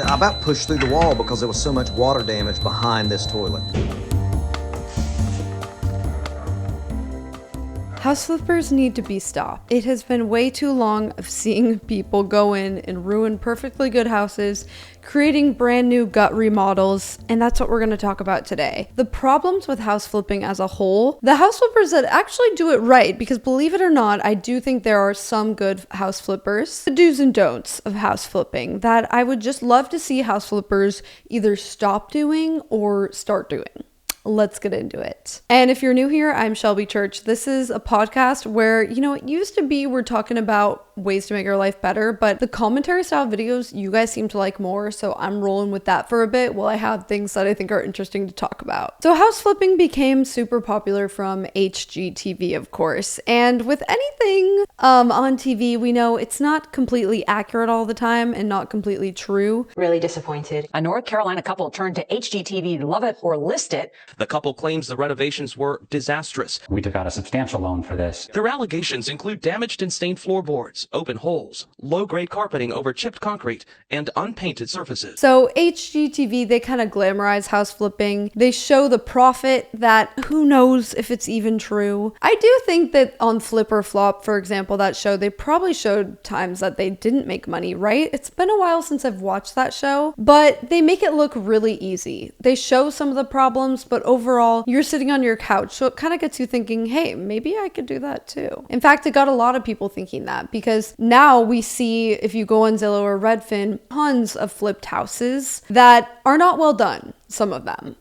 I about pushed through the wall because there was so much water damage behind this toilet. House flippers need to be stopped. It has been way too long of seeing people go in and ruin perfectly good houses, creating brand new gut remodels, and that's what we're going to talk about today. The problems with house flipping as a whole, the house flippers that actually do it right, because believe it or not, I do think there are some good house flippers, the do's and don'ts of house flipping that I would just love to see house flippers either stop doing or start doing. Let's get into it. And if you're new here, I'm Shelby Church. This is a podcast where, it used to be we're talking about ways to make our life better, but the commentary style videos you guys seem to like more, so I'm rolling with that for a bit while I have things that I think are interesting to talk about. So house flipping became super popular from HGTV, of course, and with anything on TV, we know it's not completely accurate all the time and not completely true. Really disappointed. A North Carolina couple turned to HGTV to love it or list it. The couple claims the renovations were disastrous. We took out a substantial loan for this. Their allegations include damaged and stained floorboards, open holes, low-grade carpeting over chipped concrete, and unpainted surfaces. So HGTV, they kind of glamorize house flipping. They show the profit that who knows if it's even true. I do think that on Flip or Flop, for example, that show, they probably showed times that they didn't make money, right? It's been a while since I've watched that show, but they make it look really easy. They show some of the problems, but overall, you're sitting on your couch, so it kind of gets you thinking, hey, maybe I could do that too. In fact, it got a lot of people thinking that because now we see, if you go on Zillow or Redfin, tons of flipped houses that are not well done. Some of them.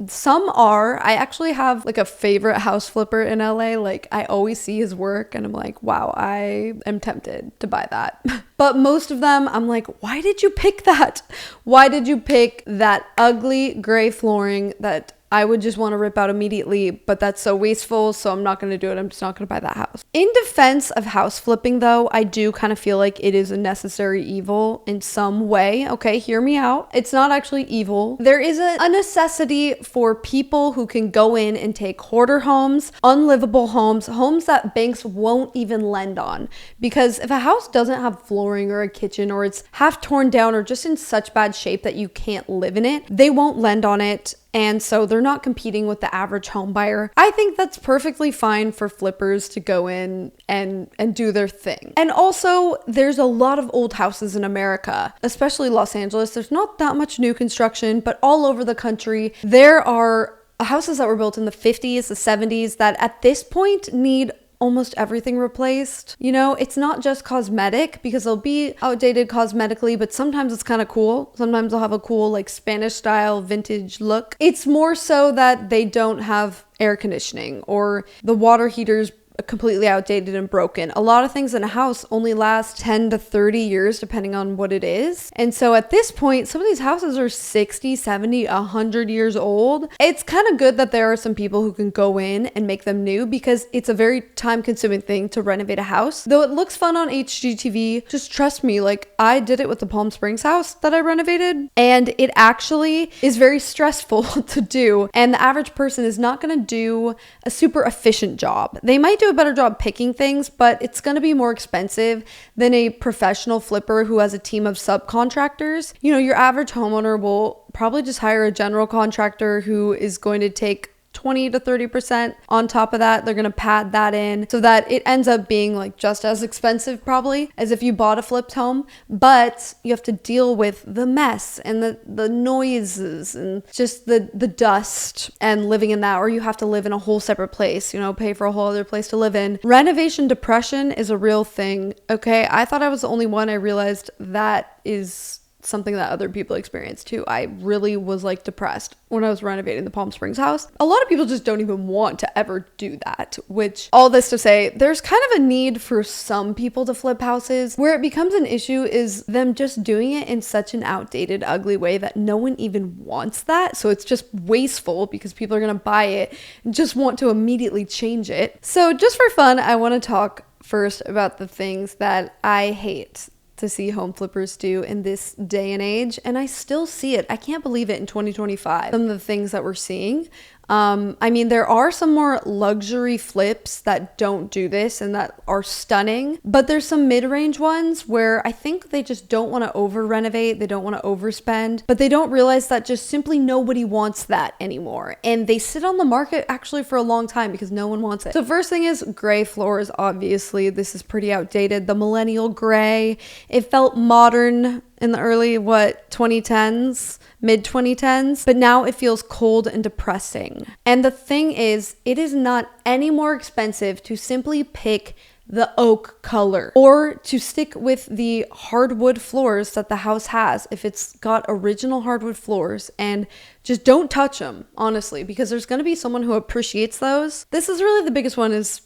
Some are. I actually have like a favorite house flipper in LA. Like I always see his work and I'm like, wow, I am tempted to buy that. But most of them, I'm like, why did you pick that? Why did you pick that ugly gray flooring that I would just want to rip out immediately, but that's so wasteful, so I'm not going to do it. I'm just not going to buy that house. In defense of house flipping, though, I do kind of feel like it is a necessary evil in some way. Okay, hear me out. It's not actually evil. There is a necessity for people who can go in and take hoarder homes, unlivable homes, homes that banks won't even lend on. Because if a house doesn't have flooring or a kitchen, or it's half torn down or just in such bad shape that you can't live in it, they won't lend on it. And so they're not competing with the average home buyer. I think that's perfectly fine for flippers to go in and do their thing. And also, there's a lot of old houses in America, especially Los Angeles. There's not that much new construction, but all over the country, there are houses that were built in the 50s, the 70s that at this point need almost everything replaced. It's not just cosmetic, because they'll be outdated cosmetically, but sometimes it's kind of cool. Sometimes they'll have a cool like Spanish style vintage look. It's more so that they don't have air conditioning or the water heaters completely outdated and broken. A lot of things in a house only last 10 to 30 years depending on what it is. And so at this point, some of these houses are 60, 70, 100 years old. It's kind of good that there are some people who can go in and make them new, because it's a very time-consuming thing to renovate a house. Though it looks fun on HGTV, just trust me, like I did it with the Palm Springs house that I renovated, and it actually is very stressful to do. And the average person is not going to do a super efficient job. They might do a better job picking things, but it's going to be more expensive than a professional flipper who has a team of subcontractors. Your average homeowner will probably just hire a general contractor who is going to take 20 to 30% on top of that. They're going to pad that in so that it ends up being like just as expensive probably as if you bought a flipped home, but you have to deal with the mess and the noises and just the dust and living in that, or you have to live in a whole separate place, pay for a whole other place to live in. Renovation depression is a real thing. Okay, I thought I was the only one. I realized that is something that other people experience too. I really was like depressed when I was renovating the Palm Springs house. A lot of people just don't even want to ever do that, which, all this to say, there's kind of a need for some people to flip houses. Where it becomes an issue is them just doing it in such an outdated, ugly way that no one even wants that. So it's just wasteful because people are going to buy it and just want to immediately change it. So just for fun, I want to talk first about the things that I hate to see home flippers do in this day and age, and I still see it. I can't believe it in 2025. Some of the things that we're seeing, I mean, there are some more luxury flips that don't do this and that are stunning, but there's some mid-range ones where I think they just don't want to over renovate, they don't want to overspend, but they don't realize that just simply nobody wants that anymore. And they sit on the market actually for a long time because no one wants it. So first thing is gray floors. Obviously, this is pretty outdated. The millennial gray, it felt modern in the early 2010s, mid 2010s, but now it feels cold and depressing. And the thing is, it is not any more expensive to simply pick the oak color or to stick with the hardwood floors that the house has if it's got original hardwood floors, and just don't touch them, honestly, because there's going to be someone who appreciates those. This is really the biggest one, is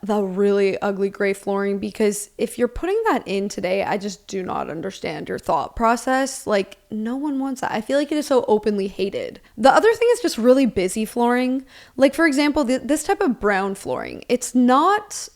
the really ugly gray flooring, because if you're putting that in today, I just do not understand your thought process. Like, no one wants that. I feel like it is so openly hated. The other thing is just really busy flooring. Like, for example, this type of brown flooring, it's not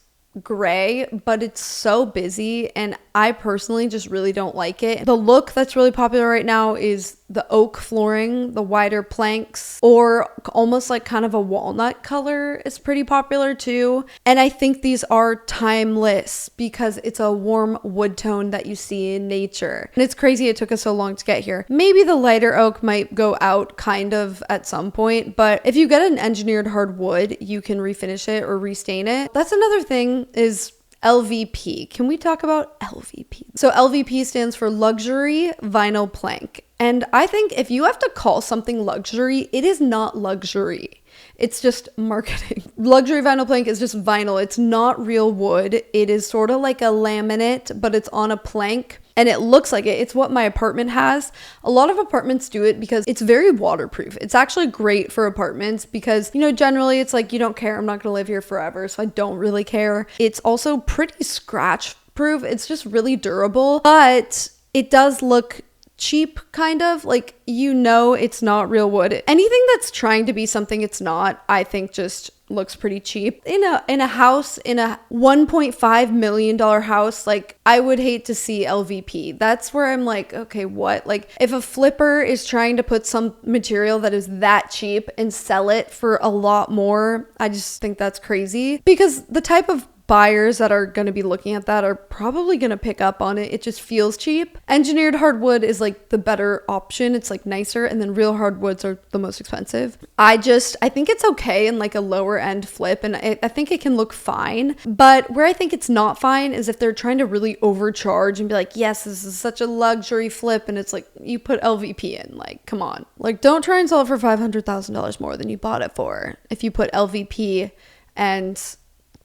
gray, but it's so busy, and I personally just really don't like it. The look that's really popular right now is the oak flooring, the wider planks, or almost like kind of a walnut color is pretty popular too. And I think these are timeless because it's a warm wood tone that you see in nature. And it's crazy it took us so long to get here. Maybe the lighter oak might go out kind of at some point, but if you get an engineered hardwood, you can refinish it or restain it. That's another thing, is LVP. Can we talk about LVP? So LVP stands for luxury vinyl plank. And I think if you have to call something luxury, it is not luxury. It's just marketing. Luxury vinyl plank is just vinyl. It's not real wood. It is sort of like a laminate, but it's on a plank. And it looks like it. It's what my apartment has. A lot of apartments do it because it's very waterproof. It's actually great for apartments because, you know, generally it's like, you don't care. I'm not going to live here forever, so I don't really care. It's also pretty scratch proof. It's just really durable, but it does look cheap, kind of. Like, you know, it's not real wood. Anything that's trying to be something it's not, I think just looks pretty cheap. In a house, in a $1.5 million house, like, I would hate to see LVP. That's where I'm like, okay, what? Like, if a flipper is trying to put some material that is that cheap and sell it for a lot more, I just think that's crazy, because the type of buyers that are going to be looking at that are probably going to pick up on it. It just feels cheap. Engineered hardwood is like the better option. It's like nicer, and then real hardwoods are the most expensive. I think it's okay in like a lower end flip, and I think it can look fine. But where I think it's not fine is if they're trying to really overcharge and be like, yes, this is such a luxury flip, and it's like, you put LVP in. Like, come on. Like, don't try and sell it for $500,000 more than you bought it for if you put LVP and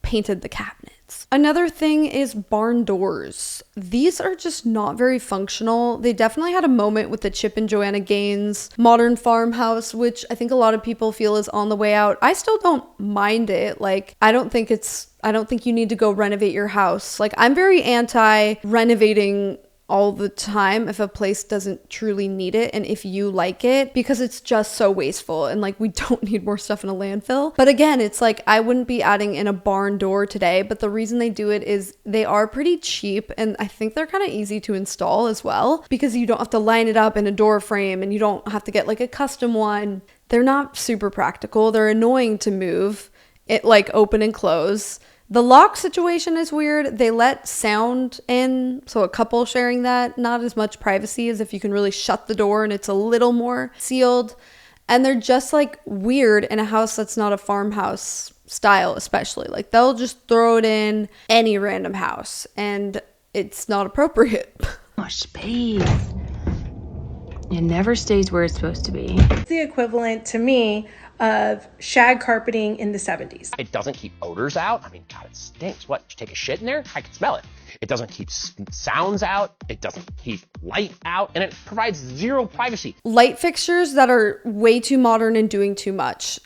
painted the cabinets. Another thing is barn doors. These are just not very functional. They definitely had a moment with the Chip and Joanna Gaines modern farmhouse, which I think a lot of people feel is on the way out. I still don't mind it. Like, I don't think you need to go renovate your house. Like, I'm very anti renovating all the time if a place doesn't truly need it and if you like it, because it's just so wasteful, and like, we don't need more stuff in a landfill. But again, it's like, I wouldn't be adding in a barn door today, but the reason they do it is they are pretty cheap, and I think they're kind of easy to install as well, because you don't have to line it up in a door frame and you don't have to get like a custom one. They're not super practical. They're annoying to move, it like open and close. The lock situation is weird. They let sound in, so a couple sharing that, not as much privacy as if you can really shut the door and it's a little more sealed. And they're just like weird in a house that's not a farmhouse style, especially. Like, they'll just throw it in any random house and it's not appropriate. Much space. It never stays where it's supposed to be. It's the equivalent to me of shag carpeting in the 70s. It doesn't keep odors out. I mean, God, it stinks. What, you take a shit in there? I can smell it. It doesn't keep sounds out. It doesn't keep light out, and it provides zero privacy. Light fixtures that are way too modern and doing too much,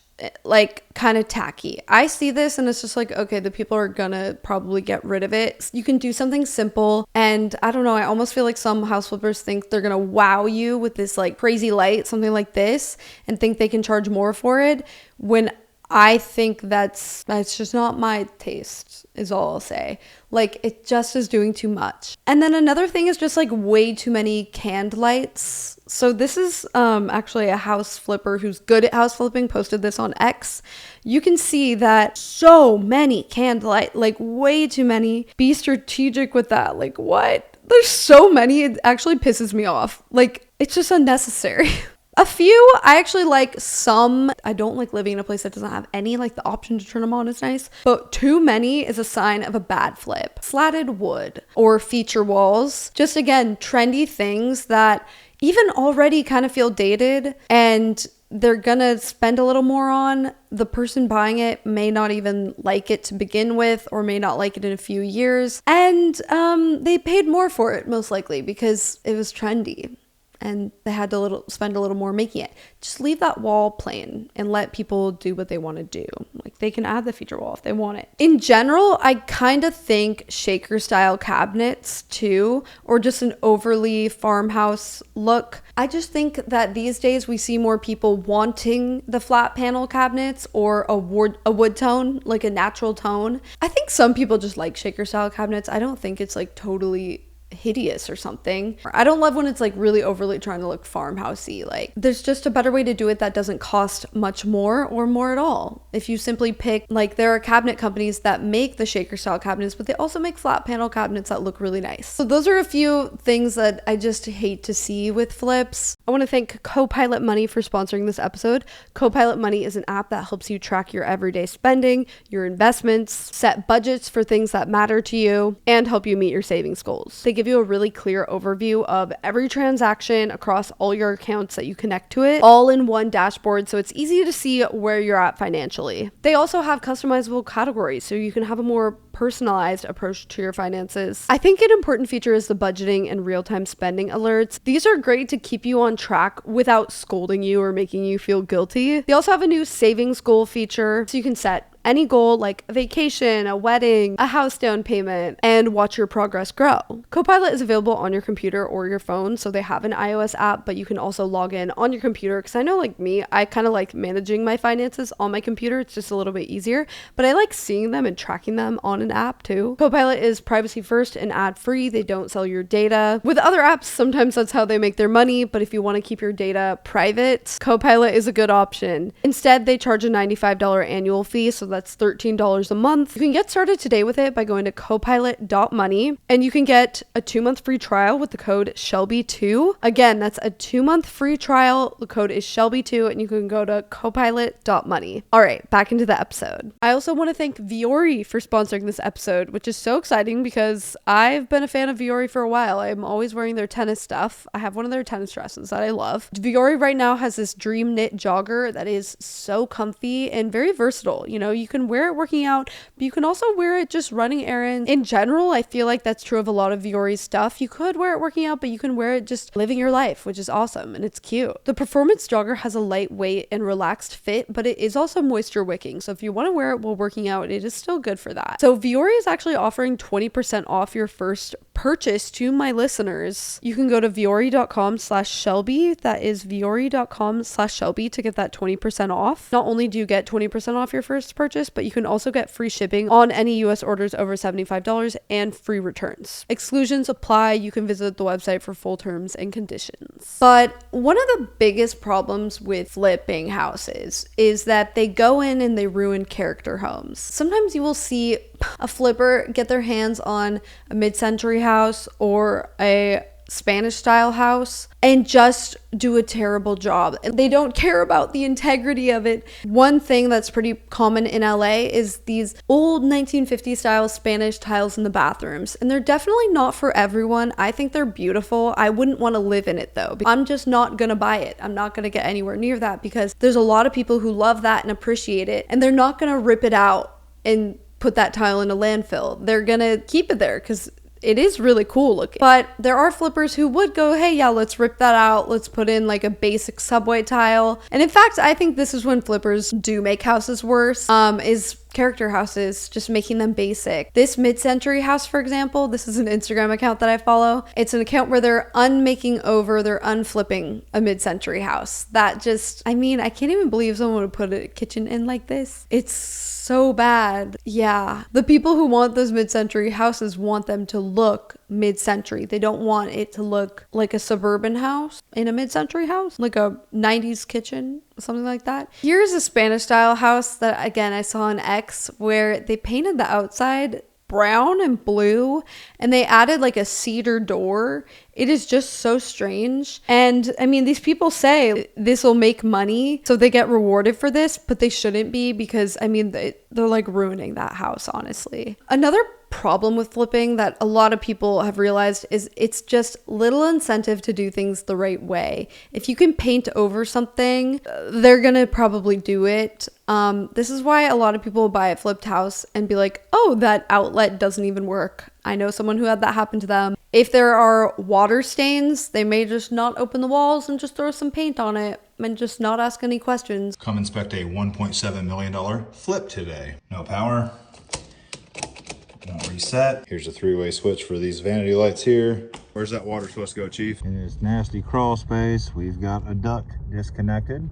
like kind of tacky. I see this and it's just like, okay, the people are gonna probably get rid of it. You can do something simple, and I don't know, I almost feel like some house flippers think they're gonna wow you with this like crazy light, something like this, and think they can charge more for it, when I think that's just not my taste, is all I'll say. Like, it just is doing too much. And then another thing is just like way too many canned lights. So this is actually a house flipper who's good at house flipping posted this on X. You can see that so many canned light, like way too many. Be strategic with that. Like, what? There's so many. It actually pisses me off. Like, it's just unnecessary. A few, I actually like some. I don't like living in a place that doesn't have any, like the option to turn them on is nice. But too many is a sign of a bad flip. Slatted wood or feature walls. Just again, trendy things that even already kind of feel dated and they're gonna spend a little more on. The person buying it may not even like it to begin with or may not like it in a few years. And they paid more for it most likely because it was trendy. And they had to spend a little more making it. Just leave that wall plain and let people do what they want to do. Like, they can add the feature wall if they want it. In general, I kind of think shaker style cabinets too, or just an overly farmhouse look. I just think that these days we see more people wanting the flat panel cabinets or a wood tone, like a natural tone. I think some people just like shaker style cabinets. I don't think it's like totally hideous or something. I don't love when it's like really overly trying to look farmhousey. Like, there's just a better way to do it that doesn't cost much more or more at all. If you simply pick, like, there are cabinet companies that make the shaker style cabinets, but they also make flat panel cabinets that look really nice. So those are a few things that I just hate to see with flips. I want to thank Copilot Money for sponsoring this episode. Copilot Money is an app that helps you track your everyday spending, your investments, set budgets for things that matter to you, and help you meet your savings goals. They give you a really clear overview of every transaction across all your accounts that you connect to it, all in one dashboard, so it's easy to see where you're at financially. They also have customizable categories, so you can have a more personalized approach to your finances. I think an important feature is the budgeting and real-time spending alerts. These are great to keep you on track without scolding you or making you feel guilty. They also have a new savings goal feature, so you can set any goal like a vacation, a wedding, a house down payment, and watch your progress grow. Copilot is available on your computer or your phone, so they have an iOS app, but you can also log in on your computer, because I know, like me, I kind of like managing my finances on my computer. It's just a little bit easier, but I like seeing them and tracking them on an app too. Copilot is privacy first and ad free. They don't sell your data. With other apps, sometimes that's how they make their money, but if you want to keep your data private, Copilot is a good option. Instead, they charge a $95 annual fee, so that's $13 a month. You can get started today with it by going to copilot.money, and you can get a 2-month free trial with the code Shelby2. Again, that's a 2-month free trial. The code is Shelby2, and you can go to copilot.money. All right, back into the episode. I also want to thank Vuori for sponsoring this episode, which is so exciting because I've been a fan of Vuori for a while. I'm always wearing their tennis stuff. I have one of their tennis dresses that I love. Vuori right now has this dream knit jogger that is so comfy and very versatile. You know, you can wear it working out, but you can also wear it just running errands. In general, I feel like that's true of a lot of Vuori's stuff. You could wear it working out, but you can wear it just living your life, which is awesome and it's cute. The performance jogger has a lightweight and relaxed fit, but it is also moisture wicking. So if you want to wear it while working out, it is still good for that. So Vuori is actually offering 20% off your first purchase to my listeners. You can go to vuori.com/Shelby. That is vuori.com/Shelby to get that 20% off. Not only do you get 20% off your first purchase, but you can also get free shipping on any US orders over $75 and free returns. Exclusions apply. You can visit the website for full terms and conditions. But one of the biggest problems with flipping houses is that they go in and they ruin character homes. Sometimes you will see a flipper get their hands on a mid-century house or a Spanish style house and just do a terrible job. And they don't care about the integrity of it. One thing that's pretty common in LA is these old 1950s style Spanish tiles in the bathrooms. And they're definitely not for everyone. I think they're beautiful. I wouldn't want to live in it though. I'm just not gonna buy it. I'm not gonna get anywhere near that because there's a lot of people who love that and appreciate it, and they're not gonna rip it out and put that tile in a landfill. They're gonna keep it there because it is really cool looking. But there are flippers who would go, hey, yeah, let's rip that out. Let's put in like a basic subway tile. And in fact, I think this is when flippers do make houses worse, is character houses, just making them basic. This mid-century house, for example, this is an Instagram account that I follow. It's an account where they're unmaking over, they're unflipping a mid-century house. That just, I mean, I can't even believe someone would put a kitchen in like this. It's so bad. Yeah. The people who want those mid-century houses want them to look mid-century. They don't want it to look like a suburban house in a mid-century house, like a 90s kitchen, something like that. Here's a Spanish style house that, again, I saw on X, where they painted the outside brown and blue and they added like a cedar door. It is just so strange. And I mean, these people say this will make money, so they get rewarded for this, but they shouldn't be, because I mean, they're like ruining that house, honestly. Another problem with flipping that a lot of people have realized is it's just little incentive to do things the right way. If you can paint over something, they're gonna probably do it. This is why a lot of people buy a flipped house and be like, oh, that outlet doesn't even work. I know someone who had that happen to them. If there are water stains, they may just not open the walls and just throw some paint on it and just not ask any questions. Come inspect a $1.7 million flip today. No power. Don't reset. Here's a three-way switch for these vanity lights here. Where's that water supposed to go, Chief? In this nasty crawl space, we've got a duct disconnected.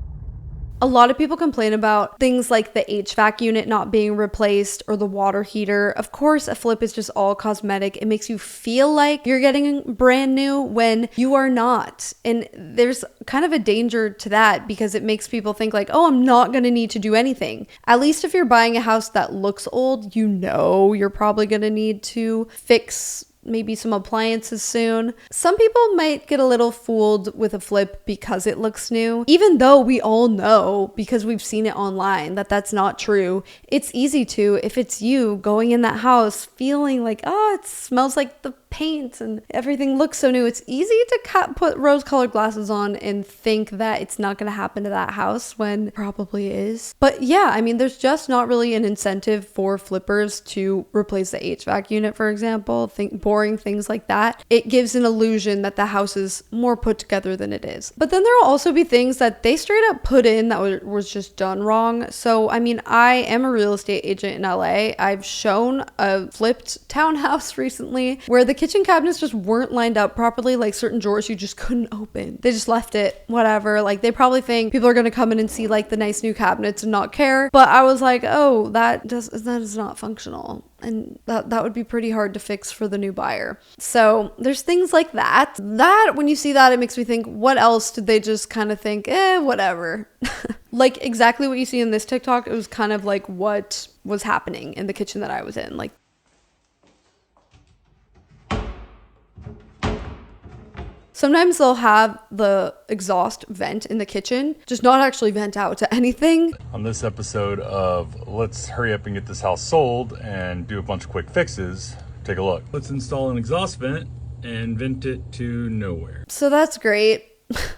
A lot of people complain about things like the HVAC unit not being replaced or the water heater. Of course, a flip is just all cosmetic. It makes you feel like you're getting brand new when you are not. And there's kind of a danger to that, because it makes people think like, oh, I'm not going to need to do anything. At least if you're buying a house that looks old, you know you're probably going to need to fix maybe some appliances soon. Some people might get a little fooled with a flip because it looks new, even though we all know, because we've seen it online, that that's not true. It's easy to, if it's you going in that house feeling like, oh, it smells like the paint and everything looks so new. It's easy to put rose-colored glasses on and think that it's not going to happen to that house when it probably is. But yeah, I mean, there's just not really an incentive for flippers to replace the HVAC unit, for example. Boring things like that. It gives an illusion that the house is more put together than it is. But then there will also be things that they straight up put in that was just done wrong. So, I mean, I am a real estate agent in LA. I've shown a flipped townhouse recently where the kitchen cabinets just weren't lined up properly. Like certain drawers you just couldn't open. They just left it, whatever. Like they probably think people are going to come in and see like the nice new cabinets and not care. But I was like, oh, that is not functional. And that would be pretty hard to fix for the new buyer. So there's things like that. That when you see that, it makes me think, what else did they just kind of think, whatever. Like exactly what you see in this TikTok. It was kind of like what was happening in the kitchen that I was in. Like, sometimes they'll have the exhaust vent in the kitchen, just not actually vent out to anything. On this episode of Let's Hurry Up and Get This House Sold and Do a Bunch of Quick Fixes, take a look. Let's install an exhaust vent and vent it to nowhere. So that's great.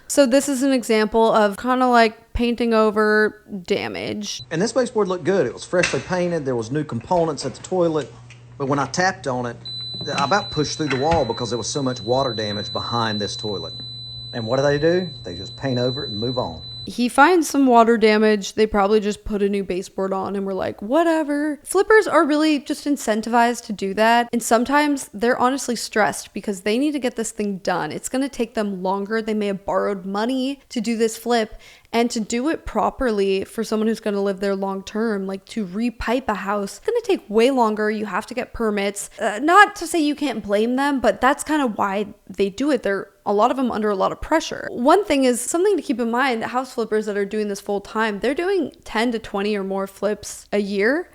So this is an example of kind of like painting over damage. And this baseboard looked good. It was freshly painted. There was new components at the toilet. But when I tapped on it, I about pushed through the wall because there was so much water damage behind this toilet. And what do? They just paint over it and move on. He finds some water damage. They probably just put a new baseboard on and were like, whatever. Flippers are really just incentivized to do that. And sometimes they're honestly stressed because they need to get this thing done. It's going to take them longer. They may have borrowed money to do this flip. And to do it properly for someone who's going to live there long term, like to repipe a house, it's going to take way longer. You have to get permits. Not to say you can't blame them, but that's kind of why they do it. They're a lot of them under a lot of pressure. One thing is something to keep in mind, house flippers that are doing this full time, they're doing 10 to 20 or more flips a year.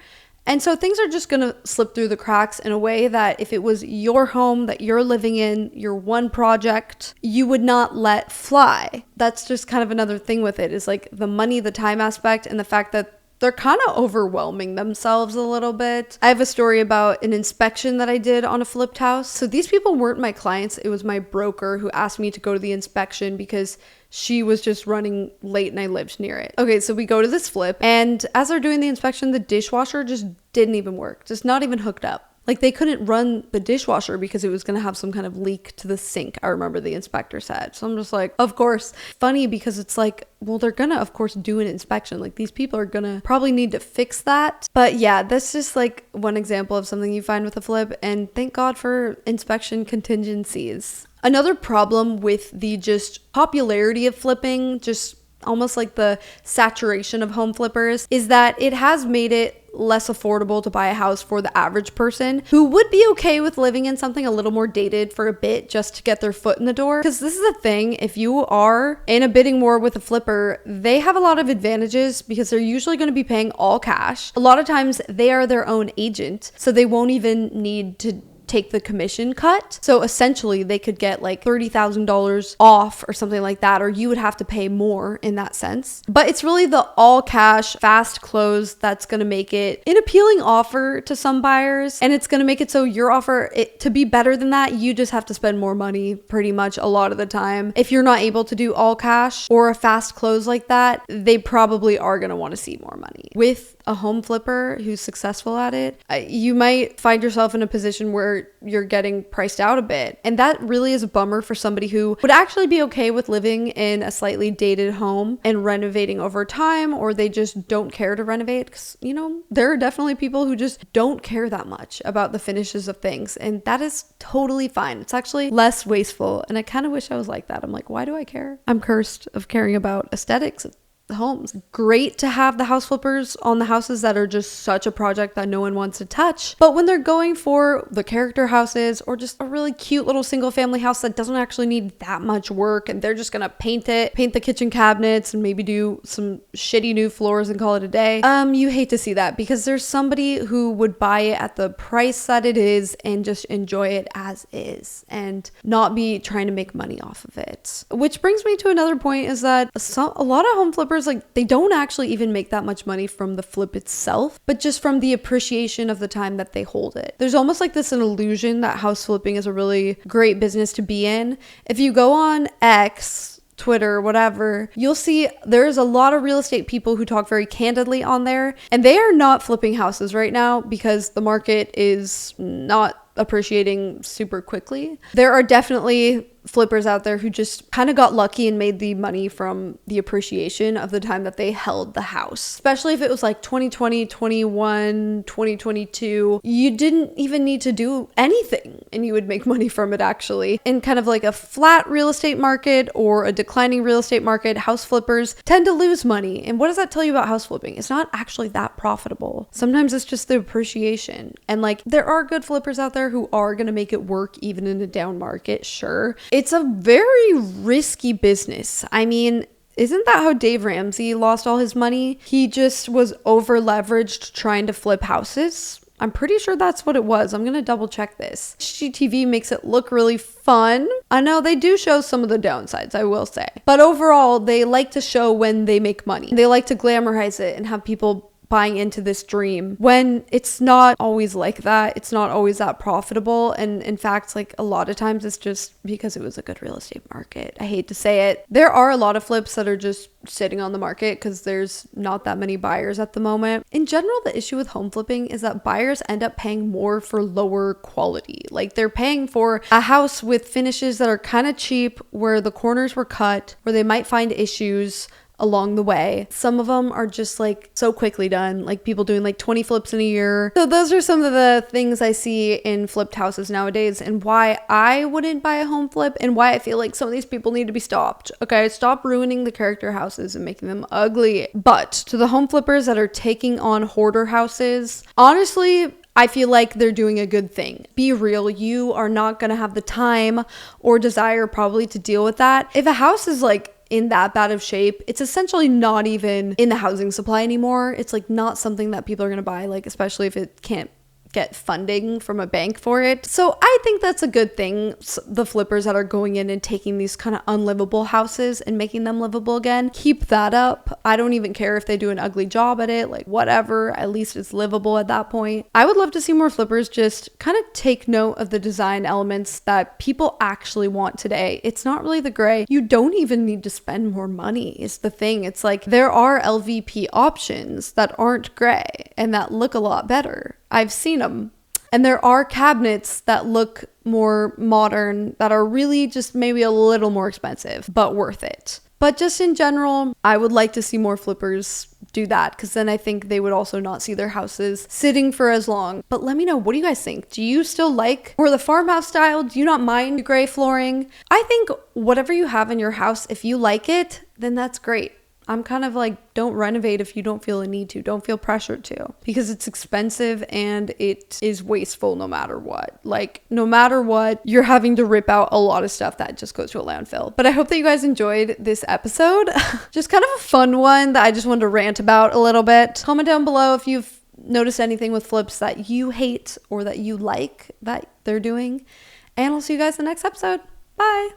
And so things are just going to slip through the cracks in a way that if it was your home that you're living in, your one project, you would not let fly. That's just kind of another thing with it, is like the money, the time aspect, and the fact that they're kind of overwhelming themselves a little bit. I have a story about an inspection that I did on a flipped house. So these people weren't my clients. It was my broker who asked me to go to the inspection because she was just running late and I lived near it. Okay, so we go to this flip, and as they're doing the inspection, the dishwasher just didn't even work. Just not even hooked up. Like they couldn't run the dishwasher because it was going to have some kind of leak to the sink. I remember the inspector said. So I'm just like, of course. Funny because it's like, well, they're going to, of course, do an inspection. Like these people are going to probably need to fix that. But yeah, that's just like one example of something you find with a flip. And thank God for inspection contingencies. Another problem with the just popularity of flipping, just almost like the saturation of home flippers, is that it has made it less affordable to buy a house for the average person who would be okay with living in something a little more dated for a bit just to get their foot in the door. Because this is the thing, if you are in a bidding war with a flipper, they have a lot of advantages because they're usually going to be paying all cash. A lot of times they are their own agent, so they won't even need to take the commission cut. So essentially they could get like $30,000 off or something like that, or you would have to pay more in that sense. But it's really the all cash, fast close that's going to make it an appealing offer to some buyers. And it's going to make it so your offer, to be better than that, you just have to spend more money pretty much a lot of the time. If you're not able to do all cash or a fast close like that, they probably are going to want to see more money. With a home flipper who's successful at it, you might find yourself in a position where you're getting priced out a bit. And that really is a bummer for somebody who would actually be okay with living in a slightly dated home and renovating over time, or they just don't care to renovate. Because, you know, there are definitely people who just don't care that much about the finishes of things. And that is totally fine. It's actually less wasteful. And I kind of wish I was like that. I'm like, why do I care? I'm cursed of caring about aesthetics of homes. Great to have the house flippers on the houses that are just such a project that no one wants to touch. But when they're going for the character houses or just a really cute little single family house that doesn't actually need that much work and they're just gonna paint the kitchen cabinets and maybe do some shitty new floors and call it a day, you hate to see that because there's somebody who would buy it at the price that it is and just enjoy it as is and not be trying to make money off of it. Which brings me to another point, is that a lot of home flippers, like, they don't actually even make that much money from the flip itself, but just from the appreciation of the time that they hold it. There's almost like this an illusion that house flipping is a really great business to be in. If you go on X, Twitter, whatever, you'll see there's a lot of real estate people who talk very candidly on there, and they are not flipping houses right now because the market is not appreciating super quickly. There are definitely flippers out there who just kind of got lucky and made the money from the appreciation of the time that they held the house. Especially if it was like 2020, 21, 2022, you didn't even need to do anything and you would make money from it actually. In kind of like a flat real estate market or a declining real estate market, house flippers tend to lose money. And what does that tell you about house flipping? It's not actually that profitable. Sometimes it's just the appreciation. And like, there are good flippers out there who are going to make it work even in a down market, sure. It's a very risky business. I mean, isn't that how Dave Ramsey lost all his money? He just was over leveraged trying to flip houses. I'm pretty sure that's what it was. I'm going to double check this. HGTV makes it look really fun. I know they do show some of the downsides, I will say. But overall, they like to show when they make money. They like to glamorize it and have people buying into this dream when it's not always like that. It's not always that profitable. And in fact, like a lot of times it's just because it was a good real estate market. I hate to say it. There are a lot of flips that are just sitting on the market because there's not that many buyers at the moment. In general, the issue with home flipping is that buyers end up paying more for lower quality. Like they're paying for a house with finishes that are kind of cheap, where the corners were cut, where they might find issues along the way. Some of them are just like so quickly done, like people doing like 20 flips in a year. So those are some of the things I see in flipped houses nowadays, and why I wouldn't buy a home flip, and why I feel like some of these people need to be stopped. Okay, stop ruining the character houses and making them ugly. But to the home flippers that are taking on hoarder houses, honestly, I feel like they're doing a good thing. Be real, you are not gonna have the time or desire probably to deal with that. If a house is like in that bad of shape, it's essentially not even in the housing supply anymore. It's like not something that people are gonna buy, like especially if it can't get funding from a bank for it. So I think that's a good thing. The flippers that are going in and taking these kind of unlivable houses and making them livable again, keep that up. I don't even care if they do an ugly job at it, like whatever, at least it's livable at that point. I would love to see more flippers just kind of take note of the design elements that people actually want today. It's not really the gray. You don't even need to spend more money is the thing. It's like there are LVP options that aren't gray and that look a lot better. I've seen them. And there are cabinets that look more modern that are really just maybe a little more expensive, but worth it. But just in general, I would like to see more flippers do that, because then I think they would also not see their houses sitting for as long. But let me know, what do you guys think? Do you still like more the farmhouse style? Do you not mind gray flooring? I think whatever you have in your house, if you like it, then that's great. I'm kind of like, don't renovate if you don't feel a need to. Don't feel pressured to, because it's expensive and it is wasteful no matter what. Like, no matter what, you're having to rip out a lot of stuff that just goes to a landfill. But I hope that you guys enjoyed this episode. Just kind of a fun one that I just wanted to rant about a little bit. Comment down below if you've noticed anything with flips that you hate or that you like that they're doing. And I'll see you guys in the next episode. Bye.